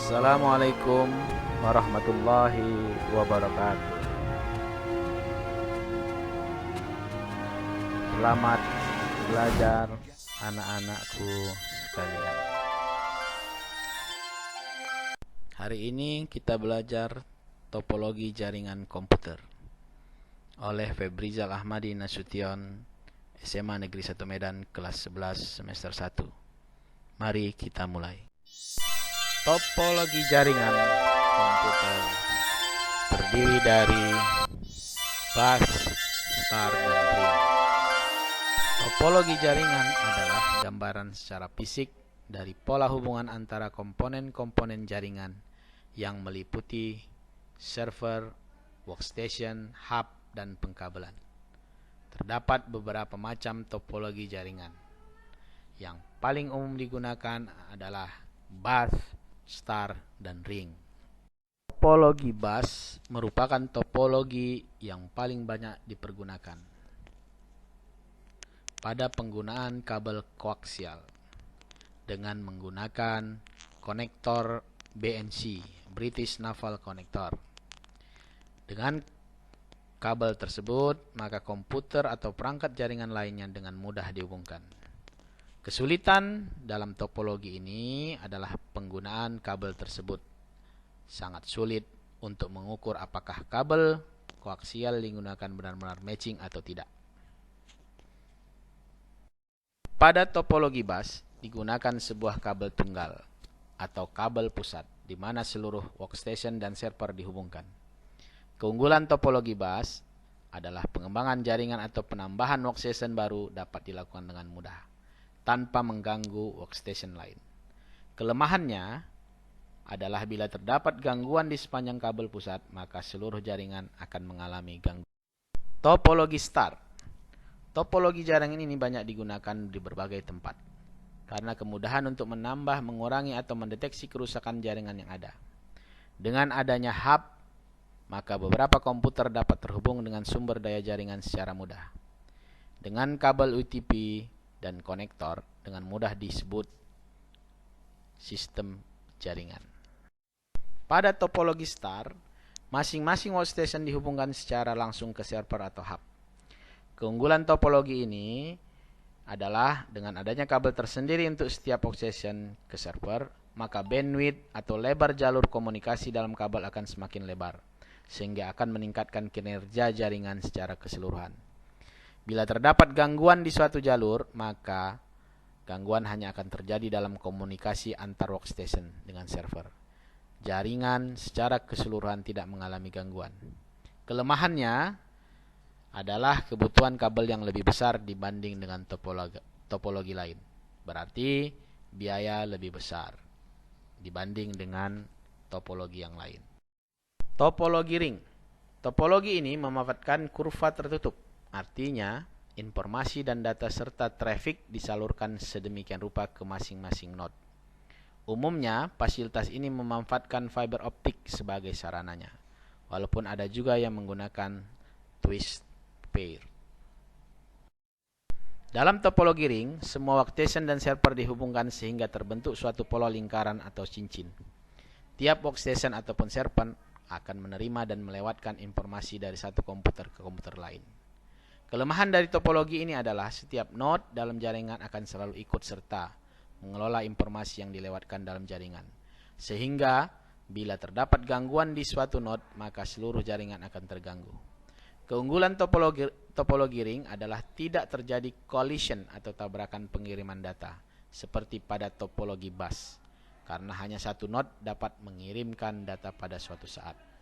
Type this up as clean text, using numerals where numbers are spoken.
Assalamualaikum warahmatullahi wabarakatuh. Selamat belajar anak-anakku sekalian. Hari ini kita belajar topologi jaringan komputer oleh Febrizal Ahmadi Nasution, SMA Negeri 1 Medan, kelas 11 semester 1. Mari kita mulai. Topologi jaringan komputer terdiri dari bus, star, dan ring. Topologi jaringan adalah gambaran secara fisik dari pola hubungan antara komponen-komponen jaringan yang meliputi server, workstation, hub, dan pengkabelan. Terdapat beberapa macam topologi jaringan. Yang paling umum digunakan adalah bus, star, dan ring. Topologi bus merupakan topologi yang paling banyak dipergunakan pada penggunaan kabel koaksial dengan menggunakan konektor BNC, British Naval Connector. Dengan kabel tersebut, maka komputer atau perangkat jaringan lainnya dengan mudah dihubungkan. Kesulitan dalam topologi ini adalah penggunaan kabel tersebut. Sangat sulit untuk mengukur apakah kabel koaksial digunakan benar-benar matching atau tidak. Pada topologi bus digunakan sebuah kabel tunggal atau kabel pusat di mana seluruh workstation dan server dihubungkan. Keunggulan topologi bus adalah pengembangan jaringan atau penambahan workstation baru dapat dilakukan dengan mudah tanpa mengganggu workstation lain. Kelemahannya adalah bila terdapat gangguan di sepanjang kabel pusat, maka seluruh jaringan akan mengalami gangguan. Topologi star. Topologi jaringan ini banyak digunakan di berbagai tempat karena kemudahan untuk menambah, mengurangi, atau mendeteksi kerusakan jaringan yang ada. Dengan adanya hub, maka beberapa komputer dapat terhubung dengan sumber daya jaringan secara mudah. Dengan kabel UTP dan konektor dengan mudah disebut sistem jaringan. Pada topologi star, masing-masing workstation dihubungkan secara langsung ke server atau hub. Keunggulan topologi ini adalah dengan adanya kabel tersendiri untuk setiap workstation ke server, maka bandwidth atau lebar jalur komunikasi dalam kabel akan semakin lebar, sehingga akan meningkatkan kinerja jaringan secara keseluruhan. Bila terdapat gangguan di suatu jalur, maka gangguan hanya akan terjadi dalam komunikasi antar workstation dengan server. Jaringan secara keseluruhan tidak mengalami gangguan. Kelemahannya adalah kebutuhan kabel yang lebih besar dibanding dengan topologi lain. Berarti biaya lebih besar dibanding dengan topologi yang lain. Topologi ring. Topologi ini memanfaatkan kurva tertutup. Artinya, informasi dan data serta traffic disalurkan sedemikian rupa ke masing-masing node. Umumnya, fasilitas ini memanfaatkan fiber optik sebagai sarananya, walaupun ada juga yang menggunakan twist pair. Dalam topologi ring, semua workstation dan server dihubungkan sehingga terbentuk suatu pola lingkaran atau cincin. Tiap workstation ataupun server akan menerima dan melewatkan informasi dari satu komputer ke komputer lain. Kelemahan dari topologi ini adalah setiap node dalam jaringan akan selalu ikut serta mengelola informasi yang dilewatkan dalam jaringan. Sehingga bila terdapat gangguan di suatu node, maka seluruh jaringan akan terganggu. Keunggulan topologi ring adalah tidak terjadi collision atau tabrakan pengiriman data seperti pada topologi bus, karena hanya satu node dapat mengirimkan data pada suatu saat.